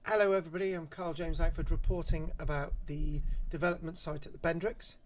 Hello everybody, I'm KARL-JAMES Langford reporting about the development site at the Bendricks,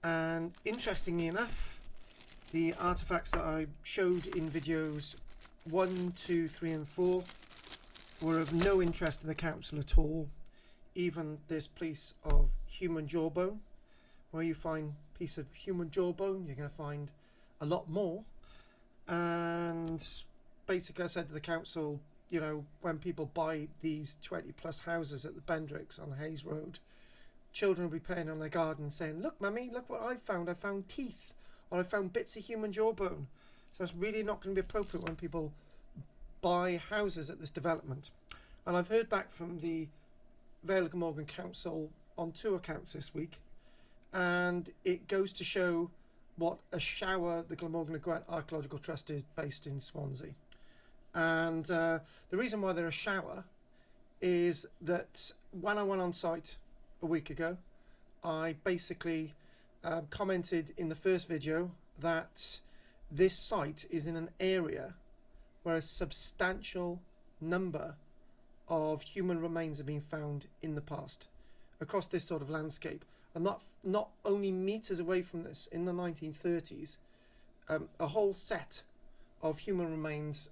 and interestingly enough the artefacts that I showed in videos 1, 2, 3 and 4 were of no interest to the council at all. Even this piece of human jawbone, where you find a piece of human jawbone you're going to find a lot more. And basically I said to the council, you know, when people buy these 20 plus houses at the Bendricks on Hayes Road, children will be playing on their garden saying, look mummy, look what I found teeth, or I found bits of human jawbone. So it's really not going to be appropriate when people buy houses at this development. And I've heard back from the Vale of Glamorgan Council on 2 accounts this week, and it goes to show what a shower the Glamorgan-GWENT Archaeological Trust is, based in Swansea. And the reason why they're a shower is that when I went on site a week ago, I basically commented in the first video that this site is in an area where a substantial number of human remains have been found in the past across this sort of landscape, and not only meters away from this. In the 1930s, a whole set of human remains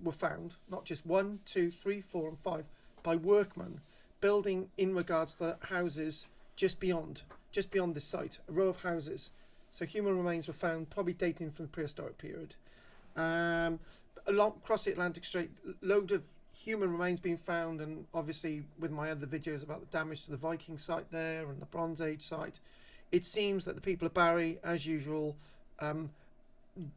were found, not just 1, 2, 3, 4 and 5, by workmen building in regards to the houses just beyond this site, a row of houses. So human remains were found, probably dating from the prehistoric period. Along across the Atlantic Strait, load of human remains being found, and obviously with my other videos about the damage to the Viking site there and the Bronze Age site, it seems that the people of Barry, as usual,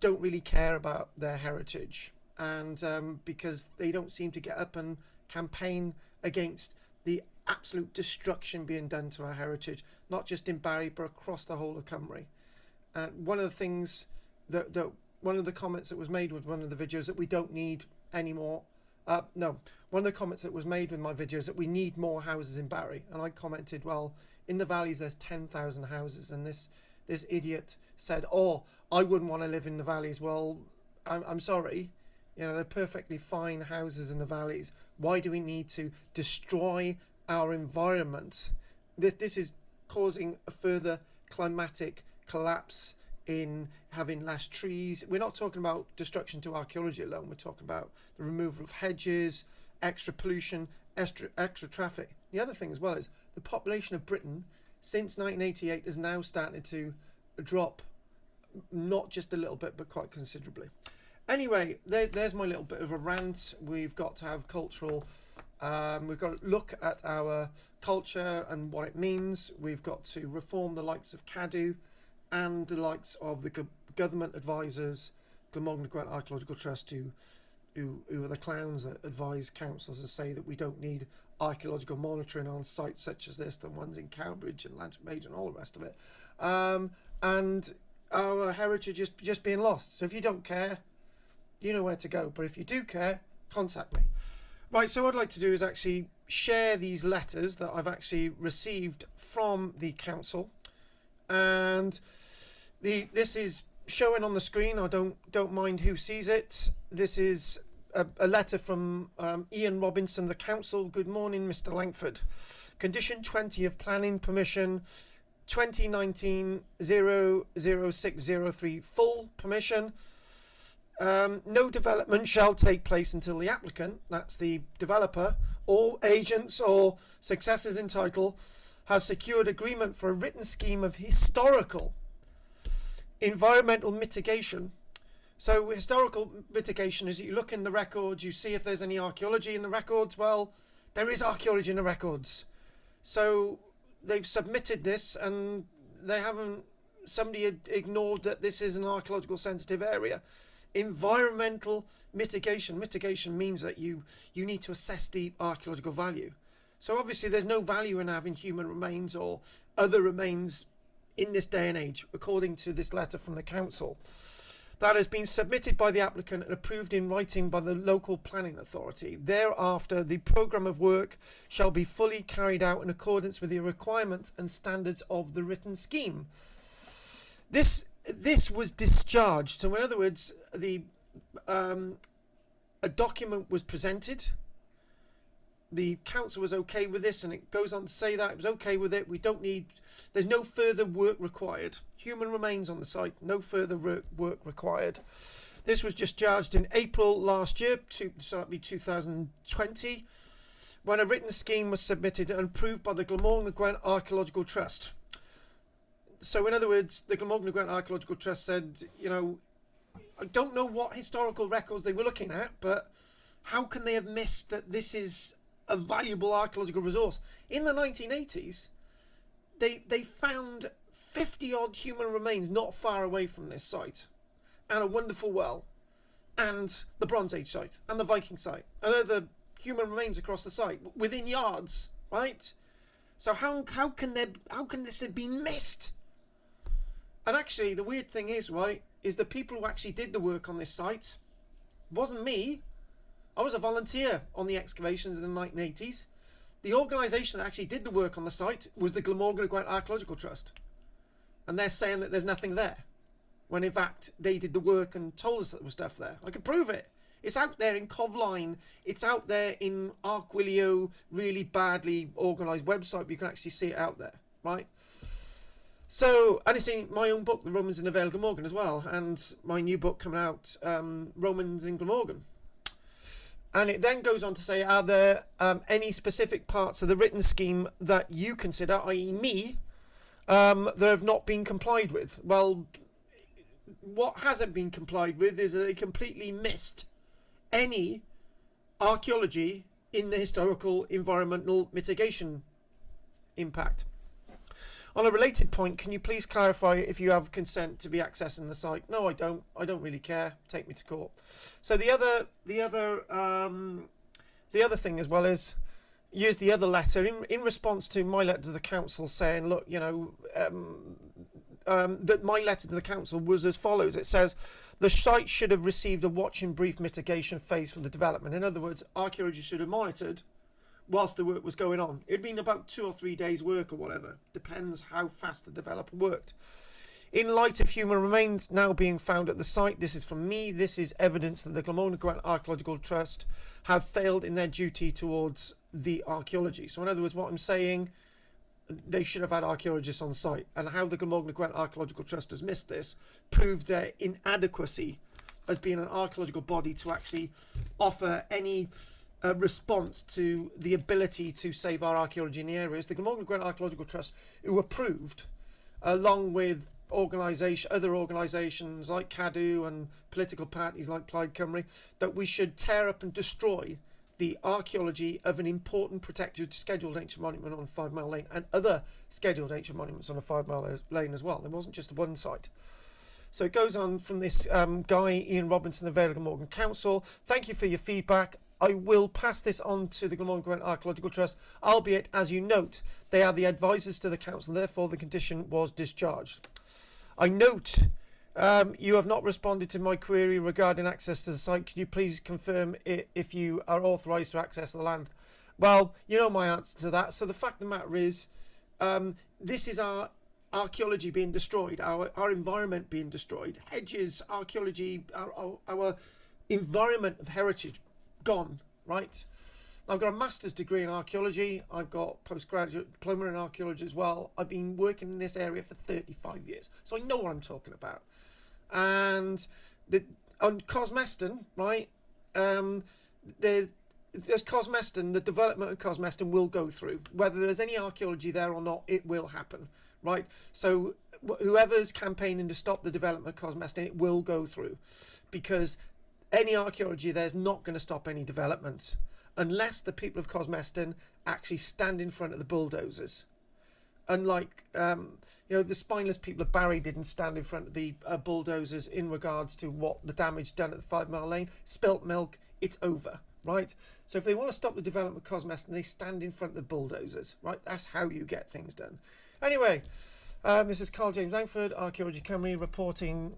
don't really care about their heritage, and because they don't seem to get up and campaign against the absolute destruction being done to our heritage, not just in Barry but across the whole of Cymru. And one of the things one of the comments that was made with one of the videos that we don't need any more, one of the comments that was made with my videos that we need more houses in Barry, and I commented, well, in the valleys there's 10,000 houses, and this idiot said, oh, I wouldn't want to live in the valleys. Well, I'm sorry, you know, they're perfectly fine houses in the valleys. Why do we need to destroy our environment? This is causing a further climatic collapse in having less trees. We're not talking about destruction to archaeology alone. We're talking about the removal of hedges, extra pollution, extra traffic. The other thing as well is the population of Britain since 1988 is now starting to drop, not just a little bit but quite considerably. Anyway, there's my little bit of a rant. We've got to have cultural, we've got to look at our culture and what it means. We've got to reform the likes of CADU and the likes of the government advisors, Glamorgan-GWENT Archaeological Trust, who are the clowns that advise councils to say that we don't need archaeological monitoring on sites such as this, the ones in Cowbridge and Lantic Major and all the rest of it, and our heritage is just being lost. So if you don't care, you know where to go, but if you do care, contact me. Right, so what I'd like to do is actually share these letters that I've actually received from the council, and this is showing on the screen. I don't mind who sees it. This is a letter from Ian Robinson, the council. Good morning, Mr. Langford. Condition 20 of planning permission 2019-00603, full permission. No development shall take place until the applicant, that's the developer, or agents or successors in title, has secured agreement for a written scheme of historical environmental mitigation. So historical mitigation is you look in the records, you see if there's any archaeology in the records. Well, there is archaeology in the records. So they've submitted this, and they haven't, somebody had ignored that this is an archaeological sensitive area. Environmental mitigation means that you need to assess the archaeological value. So obviously there's no value in having human remains or other remains in this day and age, according to this letter from the council. That has been submitted by the applicant and approved in writing by the local planning authority. Thereafter, the programme of work shall be fully carried out in accordance with the requirements and standards of the written scheme. This was discharged. So in other words, a document was presented the council was okay with this, and it goes on to say that it was okay with it. We don't need, there's no further work required. Human remains on the site, no further work required. This was just charged in April last year, so that'd be 2020, when a written scheme was submitted and approved by the Glamorgan-GWENT Archaeological Trust. So in other words, the Glamorgan-GWENT Archaeological Trust said, you know, I don't know what historical records they were looking at, but how can they have missed that this is a valuable archaeological resource? In the 1980s, they found 50 odd human remains not far away from this site, and a wonderful well, and the Bronze Age site, and the Viking site, and other human remains across the site within yards, right? So how can this have been missed? And actually, the weird thing is, right, is the people who actually did the work on this site wasn't me. I was a volunteer on the excavations in the 1980s. The organisation that actually did the work on the site was the Glamorgan-GWENT Archaeological Trust. And they're saying that there's nothing there, when in fact they did the work and told us that there was stuff there. I can prove it. It's out there in Covline. It's out there in Archwilio, really badly organised website, but you can actually see it out there, right? So, and it's in my own book, The Romans in the Vale of Glamorgan, as well, and my new book coming out, Romans in Glamorgan. And it then goes on to say, are there any specific parts of the written scheme that you consider, i.e. me, that have not been complied with? Well, what hasn't been complied with is that they completely missed any archaeology in the historical environmental mitigation impact. On a related point, can you please clarify if you have consent to be accessing the site? No, I don't. I don't really care. Take me to court. So the other thing as well is, use the other letter in response to my letter to the council saying, look, you know, that my letter to the council was as follows. It says the site should have received a watch and brief mitigation phase for the development. In other words, archaeology should have monitored whilst the work was going on. It'd been about 2 or 3 days work or whatever. Depends how fast the developer worked. In light of human remains now being found at the site, this is from me, this is evidence that the Glamorgan-GWENT Archaeological Trust have failed in their duty towards the archaeology. So in other words, what I'm saying, they should have had archaeologists on site. And how the Glamorgan-GWENT Archaeological Trust has missed this proves their inadequacy as being an archaeological body to actually offer any response to the ability to save our archaeology in the areas. The Glamorgan-GWENT Archaeological Trust, who approved, along with other organisations like CADU and political parties like Plaid Cymru, that we should tear up and destroy the archaeology of an important protected scheduled ancient monument on 5 Mile Lane and other scheduled ancient monuments on a 5 Mile Lane as well. There wasn't just one site. So it goes on from this guy, Ian Robinson, the Vale of Glamorgan Council. Thank you for your feedback. I will pass this on to the Glamorgan-GWENT Archaeological Trust, albeit, as you note, they are the advisors to the council, therefore the condition was discharged. I note you have not responded to my query regarding access to the site. Could you please confirm if you are authorised to access the land? Well, you know my answer to that. So the fact of the matter is, this is our archaeology being destroyed, our environment being destroyed, hedges, archaeology, our environment of heritage gone, right? I've got a master's degree in archaeology. I've got postgraduate diploma in archaeology as well. I've been working in this area for 35 years, so I know what I'm talking about. And on Cosmeston, right, there's Cosmeston, the development of Cosmeston will go through. Whether there's any archaeology there or not, it will happen, right? So whoever's campaigning to stop the development of Cosmeston, it will go through, because any archaeology there is not going to stop any development unless the people of Cosmeston actually stand in front of the bulldozers. Unlike, you know, the spineless people of Barry didn't stand in front of the bulldozers in regards to what the damage done at the 5 Mile Lane. Spilt milk, it's over, right? So if they want to stop the development of Cosmeston, they stand in front of the bulldozers, right? That's how you get things done. Anyway, this is KARL-JAMES Langford, Archaeology Cymru, reporting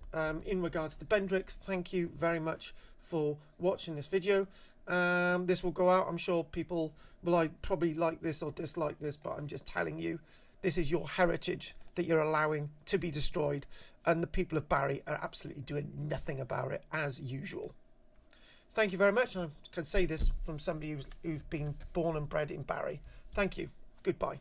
in regards to the Bendricks. Thank you very much for watching this video. This will go out. I'm sure people will probably like this or dislike this, but I'm just telling you, this is your heritage that you're allowing to be destroyed, and the people of Barry are absolutely doing nothing about it, as usual. thank you very much. I can say this from somebody who's been born and bred in Barry. Thank you. Goodbye.